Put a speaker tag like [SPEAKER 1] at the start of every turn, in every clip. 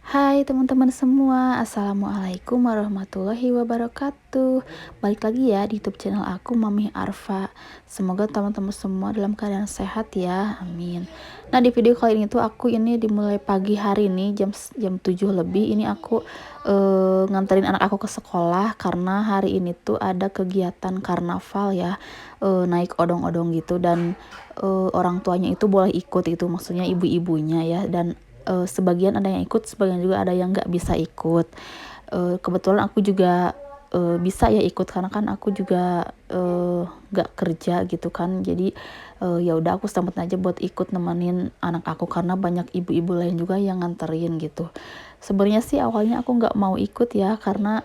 [SPEAKER 1] Hai teman-teman semua, Assalamualaikum warahmatullahi wabarakatuh. Balik lagi ya di YouTube channel aku, Mami Arfa. Semoga teman-teman semua dalam keadaan sehat ya, amin. Nah, di video kali ini tuh aku ini dimulai pagi hari nih, jam 7 lebih. Ini aku nganterin anak aku ke sekolah karena hari ini tuh ada kegiatan karnaval ya, naik odong-odong gitu. Dan orang tuanya itu boleh ikut, itu maksudnya ibu-ibunya ya. Dan sebagian ada yang ikut, sebagian juga ada yang nggak bisa ikut. Kebetulan aku juga bisa ya ikut karena kan aku juga nggak kerja gitu kan. Jadi ya udah aku sempat aja buat ikut nemenin anak aku karena banyak ibu-ibu lain juga yang nganterin gitu. Sebenarnya sih awalnya aku nggak mau ikut ya karena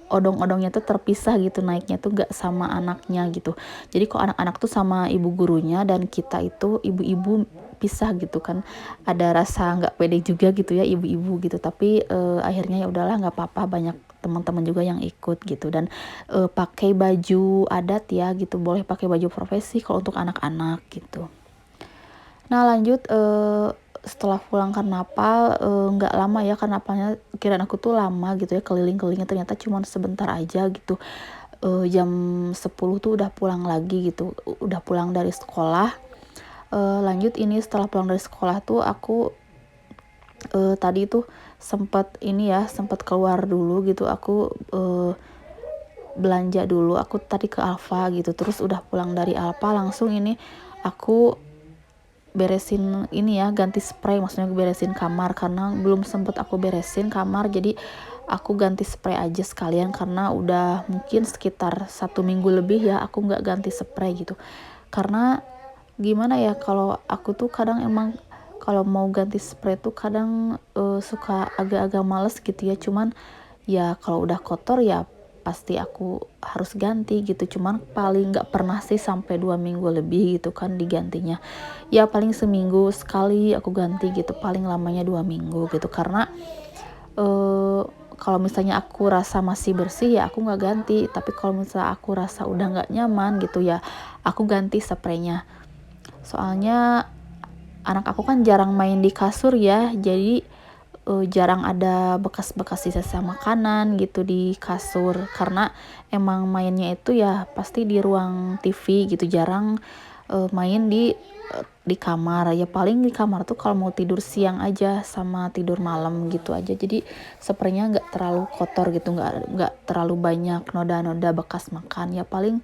[SPEAKER 1] odong-odongnya tuh terpisah gitu, naiknya tuh nggak sama anaknya gitu. Jadi kok anak-anak tuh sama ibu gurunya dan kita itu ibu-ibu pisah gitu kan. Ada rasa nggak pede juga gitu ya ibu-ibu gitu. Tapi akhirnya ya udahlah, nggak apa-apa, banyak teman-teman juga yang ikut gitu. Dan pakai baju adat ya gitu, boleh pakai baju profesi kalau untuk anak-anak gitu. Nah lanjut, setelah pulang karnaval, nggak lama ya karnavalnya, kiraan aku tuh lama gitu ya keliling-kelilingnya, ternyata cuma sebentar aja gitu. Jam 10 tuh udah pulang lagi gitu, udah pulang dari sekolah. Lanjut ini setelah pulang dari sekolah tuh aku tadi tuh sempat keluar dulu gitu, aku belanja dulu, aku tadi ke Alfa gitu, terus udah pulang dari Alfa langsung ini aku beresin ini ya, ganti spray, maksudnya beresin kamar karena belum sempet aku beresin kamar. Jadi aku ganti spray aja sekalian karena udah mungkin sekitar 1 minggu lebih ya aku nggak ganti spray gitu. Karena gimana ya, kalau aku tuh kadang emang kalau mau ganti spray tuh kadang suka agak-agak males gitu ya. Cuman ya kalau udah kotor ya pasti aku harus ganti gitu. Cuman paling nggak pernah sih sampai 2 minggu lebih gitu kan digantinya. Ya paling seminggu sekali aku ganti gitu, paling lamanya 2 minggu gitu. Karena kalau misalnya aku rasa masih bersih ya aku nggak ganti, tapi kalau misalnya aku rasa udah nggak nyaman gitu ya aku ganti spraynya. Soalnya anak aku kan jarang main di kasur ya, jadi jarang ada bekas-bekas sisa makanan gitu di kasur, karena emang mainnya itu ya pasti di ruang TV gitu, jarang main di kamar. Ya paling di kamar tuh kalau mau tidur siang aja sama tidur malam gitu aja. Jadi spraynya nggak terlalu kotor gitu, nggak terlalu banyak noda-noda bekas makan. Ya paling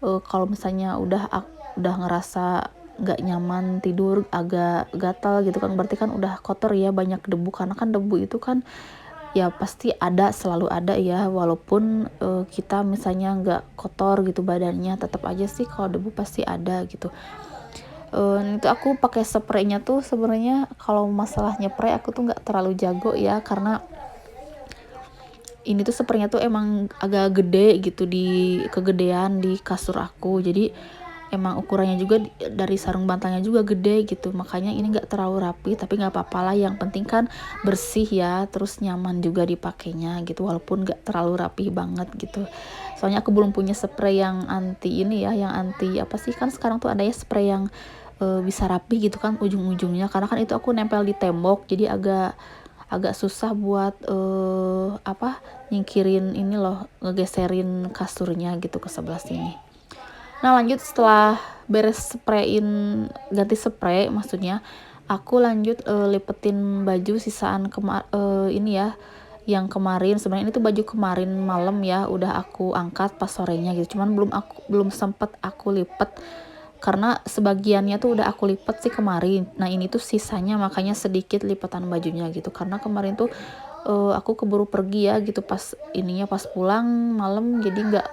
[SPEAKER 1] kalau misalnya udah ngerasa nggak nyaman tidur, agak gatal gitu kan, berarti kan udah kotor ya, banyak debu. Karena kan debu itu kan ya pasti ada, selalu ada ya, walaupun kita misalnya nggak kotor gitu badannya, tetap aja sih kalau debu pasti ada gitu. Itu aku pakai spraynya tuh sebenarnya kalau masalah nyepray aku tuh nggak terlalu jago ya, karena ini tuh spraynya tuh emang agak gede gitu, kegedean di kasur aku. Jadi emang ukurannya juga dari sarung bantalnya juga gede gitu, makanya ini nggak terlalu rapi, tapi nggak apa-apa lah, yang penting kan bersih ya, terus nyaman juga dipakainya gitu, walaupun nggak terlalu rapi banget gitu. Soalnya aku belum punya spray yang anti ini ya, yang anti apa sih, kan sekarang tuh ada ya spray yang bisa rapi gitu kan ujung-ujungnya, karena kan itu aku nempel di tembok, jadi agak agak susah buat nyingkirin ini loh, ngegeserin kasurnya gitu ke sebelah sini. Nah lanjut setelah beres ganti spray maksudnya, aku lanjut lipetin baju sisaan ini ya, yang kemarin. Sebenarnya ini tuh baju kemarin malam ya, udah aku angkat pas sorenya gitu. Cuman belum sempet aku lipet karena sebagiannya tuh udah aku lipet sih kemarin. Nah ini tuh sisanya, makanya sedikit lipetan bajunya gitu. Karena kemarin tuh aku keburu pergi ya gitu, pas pulang malam, jadi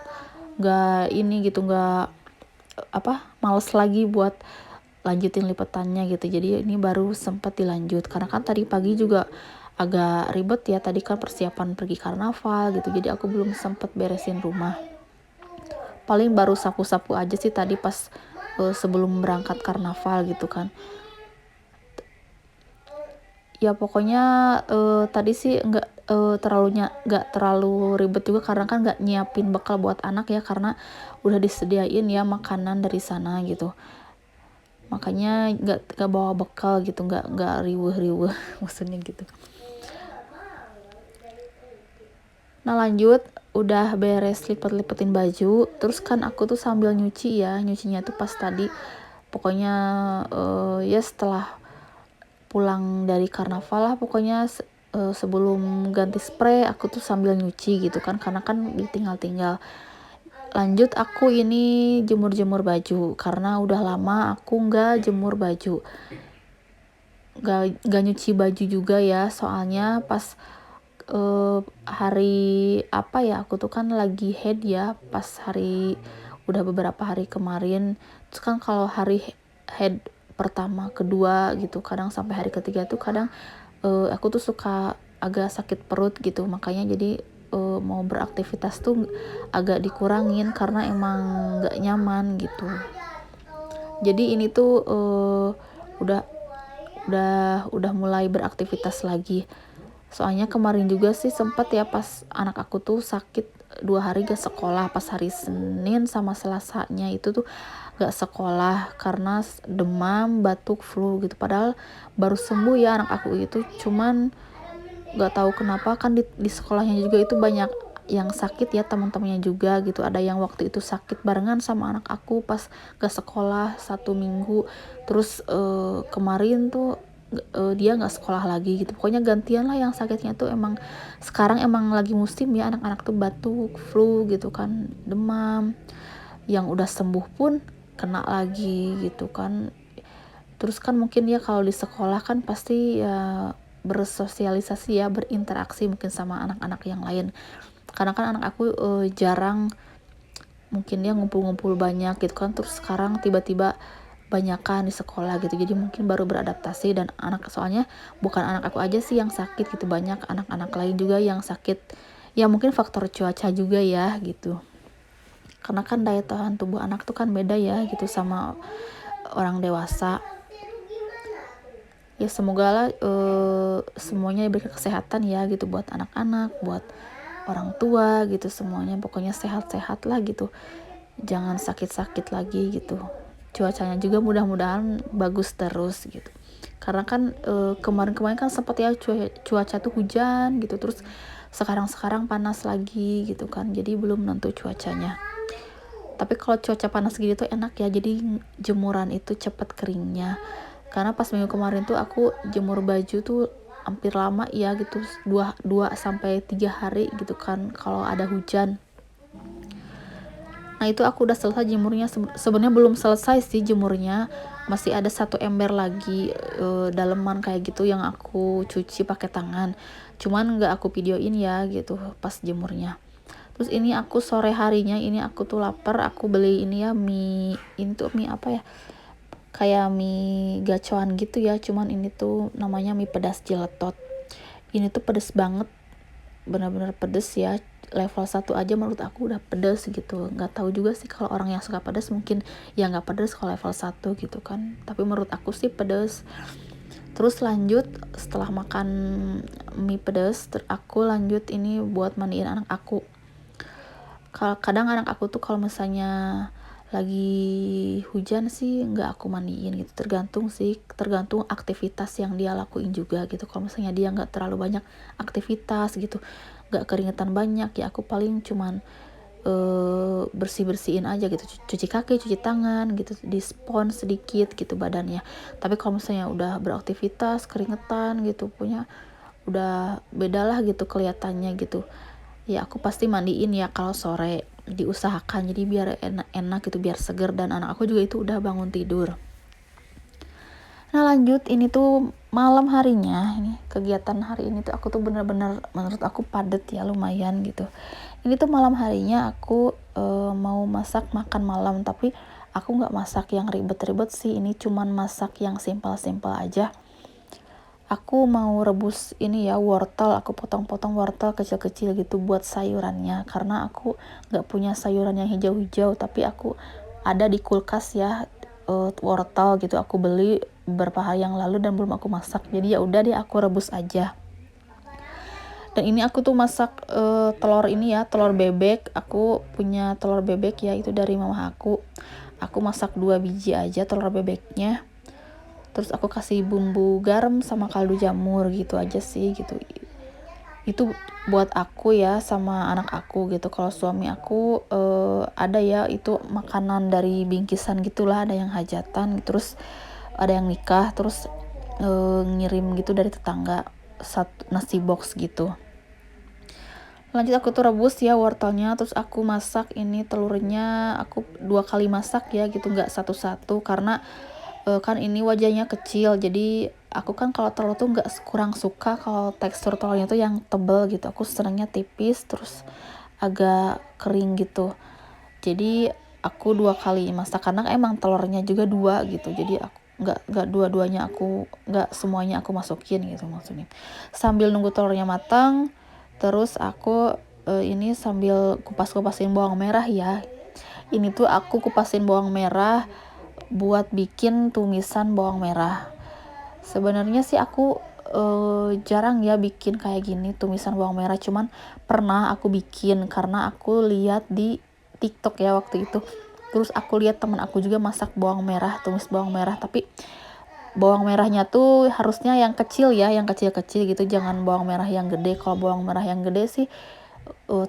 [SPEAKER 1] nggak ini gitu, nggak males lagi buat lanjutin lipetannya gitu. Jadi ini baru sempat dilanjut karena kan tadi pagi juga agak ribet ya, tadi kan persiapan pergi karnaval gitu, jadi aku belum sempat beresin rumah. Paling baru sapu-sapu aja sih tadi pas sebelum berangkat karnaval gitu kan. Ya pokoknya tadi sih nggak terlalu ribet juga, karena kan nggak nyiapin bekal buat anak ya, karena udah disediain ya makanan dari sana gitu. Makanya nggak bawa bekal gitu, nggak riweh-riweh maksudnya gitu. Nah lanjut, udah beres lipet-lipetin baju, terus kan aku tuh sambil nyuci ya, nyucinya tuh pas tadi, pokoknya ya setelah pulang dari karnaval lah pokoknya, sebelum ganti spray aku tuh sambil nyuci gitu kan, karena kan ditinggal-tinggal. Lanjut aku ini jemur-jemur baju, karena udah lama aku nggak jemur baju, nggak nyuci baju juga ya, soalnya pas hari apa ya, aku tuh kan lagi head ya pas hari, udah beberapa hari kemarin. Terus kan kalau hari head pertama kedua gitu, kadang sampai hari ketiga tuh kadang aku tuh suka agak sakit perut gitu, makanya jadi mau beraktivitas tuh agak dikurangin karena emang nggak nyaman gitu. Jadi ini tuh udah udah mulai beraktivitas lagi. Soalnya kemarin juga sih sempet ya pas anak aku tuh sakit 2 hari gak sekolah, pas hari Senin sama Selasanya itu tuh gak sekolah karena demam, batuk, flu gitu. Padahal baru sembuh ya anak aku itu, cuman gak tahu kenapa kan di sekolahnya juga itu banyak yang sakit ya, teman-temannya juga gitu. Ada yang waktu itu sakit barengan sama anak aku pas gak sekolah 1 minggu. Terus kemarin tuh dia nggak sekolah lagi gitu, pokoknya gantian lah yang sakitnya tuh. Emang sekarang emang lagi musim ya anak-anak tuh batuk, flu gitu kan, demam, yang udah sembuh pun kena lagi gitu kan. Terus kan mungkin ya kalau di sekolah kan pasti ya bersosialisasi ya, berinteraksi mungkin sama anak-anak yang lain, karena kan anak aku jarang mungkin dia ngumpul-ngumpul banyak gitu kan. Terus sekarang tiba-tiba banyakan di sekolah gitu, jadi mungkin baru beradaptasi. Dan soalnya bukan anak aku aja sih yang sakit gitu, banyak anak-anak lain juga yang sakit ya, mungkin faktor cuaca juga ya gitu, karena kan daya tahan tubuh anak tuh kan beda ya gitu sama orang dewasa. Ya semoga lah semuanya diberikan kesehatan ya gitu, buat anak-anak, buat orang tua gitu, semuanya pokoknya sehat-sehat lah gitu, jangan sakit-sakit lagi gitu. Cuacanya juga mudah-mudahan bagus terus gitu, karena kan kemarin-kemarin kan sempat ya cuaca tuh hujan gitu, terus sekarang panas lagi gitu kan, jadi belum nentu cuacanya. Tapi kalau cuaca panas gitu tuh enak ya, jadi jemuran itu cepet keringnya. Karena pas minggu kemarin tuh aku jemur baju tuh hampir lama ya gitu, 2-3 hari gitu kan kalau ada hujan. Nah itu aku udah selesai jemurnya, sebenarnya belum selesai sih jemurnya, masih ada 1 ember lagi daleman kayak gitu yang aku cuci pakai tangan, cuman nggak aku videoin ya gitu pas jemurnya. Terus ini aku sore harinya ini aku tuh lapar, aku beli ini ya mie, ini tuh mie apa ya, kayak mie gacoan gitu ya, cuman ini tuh namanya mie pedas jeletot. Ini tuh pedes banget, benar-benar pedes ya, level 1 aja menurut aku udah pedes gitu. Nggak tahu juga sih kalau orang yang suka pedes mungkin ya nggak pedes kalau level 1 gitu kan, tapi menurut aku sih pedes. Terus lanjut setelah makan mie pedes, aku lanjut ini buat mandiin anak aku. Kadang anak aku tuh kalau misalnya lagi hujan sih nggak aku mandiin gitu, tergantung aktivitas yang dia lakuin juga gitu. Kalau misalnya dia nggak terlalu banyak aktivitas gitu, nggak keringetan banyak ya, aku paling cuman bersih-bersihin aja gitu, cuci kaki, cuci tangan gitu, di spons sedikit gitu badannya. Tapi kalau misalnya udah beraktivitas keringetan gitu, punya udah beda lah gitu kelihatannya gitu ya, aku pasti mandiin ya kalau sore, diusahakan jadi biar enak-enak gitu, biar seger. Dan anak aku juga itu udah bangun tidur. Nah lanjut ini tuh malam harinya, ini kegiatan hari ini tuh aku tuh bener-bener menurut aku padet ya, lumayan gitu. Ini tuh malam harinya aku mau masak makan malam, tapi aku nggak masak yang ribet-ribet sih, ini cuman masak yang simpel-simpel aja. Aku mau rebus ini ya wortel, aku potong-potong wortel kecil-kecil gitu buat sayurannya, karena aku nggak punya sayuran yang hijau-hijau, tapi aku ada di kulkas ya wortel gitu, aku beli beberapa hari yang lalu dan belum aku masak, jadi ya udah deh aku rebus aja. Dan ini aku tuh masak telur ini ya, telur bebek. Aku punya telur bebek ya, itu dari mama aku masak 2 biji aja telur bebeknya. Terus aku kasih bumbu garam sama kaldu jamur gitu aja sih gitu. Itu buat aku ya sama anak aku gitu. Kalau suami aku ada ya itu makanan dari bingkisan gitulah, ada yang hajatan, terus ada yang nikah, terus ngirim gitu dari tetangga satu nasi box gitu. Lanjut aku tuh rebus ya wortelnya, terus aku masak ini telurnya, aku 2 kali masak ya gitu, nggak satu-satu karena kan ini wajahnya kecil, jadi aku kan kalau telur tuh nggak kurang suka kalau tekstur telurnya tuh yang tebel gitu, aku senangnya tipis terus agak kering gitu. Jadi aku 2 kali masak karena emang telurnya juga 2 gitu, jadi aku nggak dua-duanya aku nggak semuanya aku masukin gitu maksudnya. Sambil nunggu telurnya matang, terus aku ini sambil kupas-kupasin bawang merah ya. Ini tuh aku kupasin bawang merah buat bikin tumisan bawang merah. Sebenarnya sih aku jarang ya bikin kayak gini tumisan bawang merah, cuman pernah aku bikin karena aku lihat di TikTok ya waktu itu. Terus aku lihat teman aku juga masak bawang merah, tumis bawang merah, tapi bawang merahnya tuh harusnya yang kecil ya, yang kecil-kecil gitu, jangan bawang merah yang gede. Kalau bawang merah yang gede sih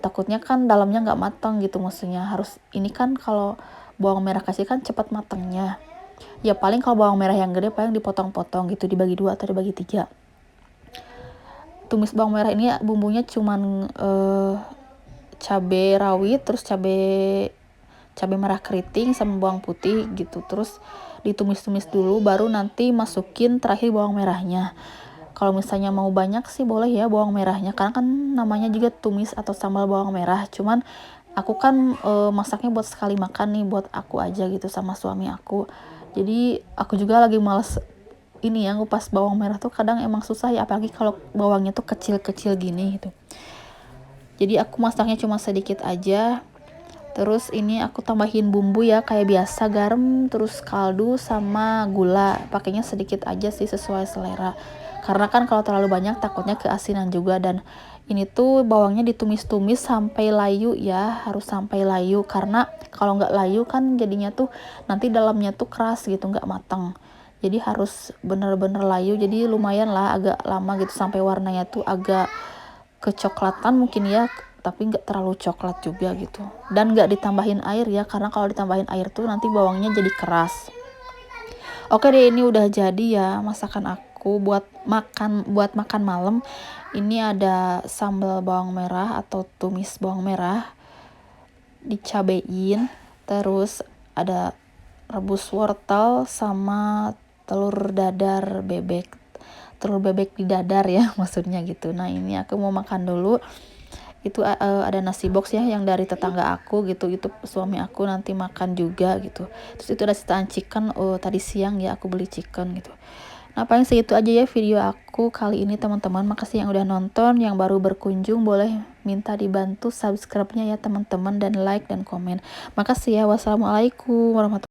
[SPEAKER 1] takutnya kan dalamnya nggak matang gitu, maksudnya harus ini kan kalau bawang merah kecil kan cepat matangnya. Ya paling kalau bawang merah yang gede paling dipotong-potong gitu, dibagi 2 atau dibagi 3. Tumis bawang merah ini bumbunya cuman cabai rawit, terus cabai merah keriting sama bawang putih gitu, terus ditumis-tumis dulu baru nanti masukin terakhir bawang merahnya. Kalau misalnya mau banyak sih boleh ya bawang merahnya, karena kan namanya juga tumis atau sambal bawang merah, cuman aku kan masaknya buat sekali makan nih, buat aku aja gitu sama suami aku. Jadi aku juga lagi males ini ya ngupas bawang merah tuh, kadang emang susah ya, apalagi kalau bawangnya tuh kecil-kecil gini gitu. Jadi aku masaknya cuma sedikit aja. Terus ini aku tambahin bumbu ya kayak biasa, garam, terus kaldu sama gula. Pakainya sedikit aja sih sesuai selera. Karena kan kalau terlalu banyak takutnya keasinan juga, dan ini tuh bawangnya ditumis-tumis sampai layu ya, harus sampai layu, karena kalau nggak layu kan jadinya tuh nanti dalamnya tuh keras gitu, nggak matang. Jadi harus bener-bener layu, jadi lumayan lah agak lama gitu sampai warnanya tuh agak kecoklatan mungkin ya, tapi nggak terlalu coklat juga gitu, dan nggak ditambahin air ya, karena kalau ditambahin air tuh nanti bawangnya jadi keras. Oke deh, ini udah jadi ya masakan aku buat makan malam. Ini ada sambal bawang merah atau tumis bawang merah dicabein, terus ada rebus wortel sama telur bebek di dadar ya maksudnya gitu. Nah ini aku mau makan dulu. Itu ada nasi box ya yang dari tetangga aku gitu, itu suami aku nanti makan juga gitu. Terus itu ada sitaan chicken, tadi siang ya aku beli chicken gitu. Nah paling segitu aja ya video aku kali ini teman-teman. Makasih yang udah nonton, yang baru berkunjung boleh minta dibantu subscribe-nya ya teman-teman, dan like dan komen. Makasih ya, wassalamualaikum warahmatullahi